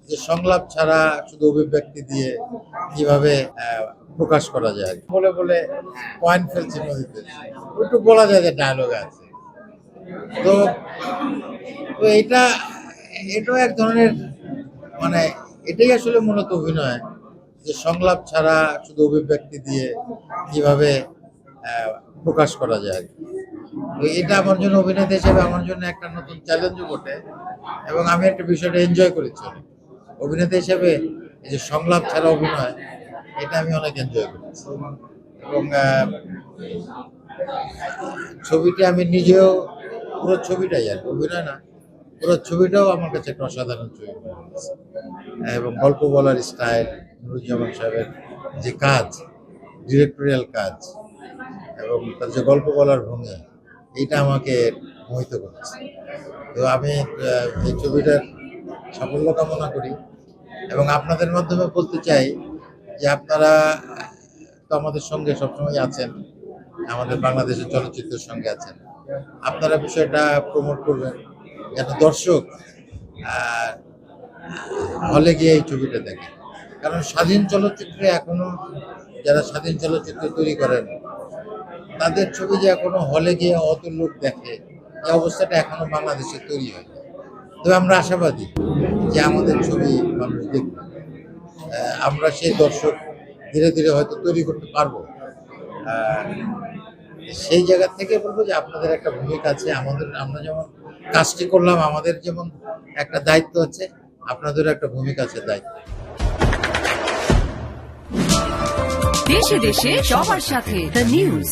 যে সংলাপ ছাড়া শুধু অভিব্যক্তি দিয়ে কিভাবে প্রকাশ করা যায় বলে বলে পয়েন্ট ফেলছে নদীতে, একটু বলা যায় যে ডায়লগ আছে। তো তো এটাও এক ধরনের মানে এটাই আসলে মূলত অভিনয়, যে সংলাপ ছাড়া শুধু অভিব্যক্তি দিয়ে কিভাবে প্রকাশ করা যায়। তো এটা আমার জন্য অভিনেতা হিসেবে আমার জন্য একটা নতুন চ্যালেঞ্জও বটে, এবং আমি একটা বিষয়টা এনজয় করেছি অনেক। অভিনেতা হিসেবে এই যে সংলাপ ছাড়া অভিনয়, এটা আমি অনেক এনজয় করেছি। এবং ছবিটি আমি নিজেও পুরো ছবিটাই আর কি, অভিনয় না, পুরো ছবিটাও আমার কাছে একটা অসাধারণ ছবি মনে হয়েছে। এবং গল্প বলার স্টাইল, নুরুজ্জামান সাহেবের যে কাজ, ডিরেক্টোরিয়াল কাজ, এবং তার যে গল্প বলার ভঙ্গি, এইটা আমাকে মোহিত করেছে। তো আমি এই ছবিটার সাফল্য কামনা করি, এবং আপনাদের মাধ্যমে বলতে চাই যে আপনারা তো আমাদের সঙ্গে সবসময় আছেন, আমাদের বাংলাদেশের চলচ্চিত্রের সঙ্গে আছেন। আপনারা বিষয়টা প্রমোট করবেন যেন দর্শক হলে গিয়ে এই ছবিটা দেখে। কারণ স্বাধীন চলচ্চিত্রে এখনো যারা স্বাধীন চলচ্চিত্র তৈরি করেন, তাদের ছবি যে এখনো হলে গিয়ে অত লোক দেখে, এই অবস্থাটা এখনো বাংলাদেশে তৈরি হয়নি। তবে আমরা আশাবাদী যে আমাদের ছবি মানুষ দেখবে। আমরা সেই দর্শক ধীরে ধীরে হয়তো তৈরি করতে পারবো। সেই জায়গা থেকে বলবো যে আপনাদের একটা ভূমিকা আছে, আমরা যেমন কাজটি করলাম, আমাদের যেমন একটা দায়িত্ব আছে, আপনাদেরও একটা ভূমিকা আছে, দায়িত্ব। দেশে দেশে সবার সাথে দ্য নিউজ।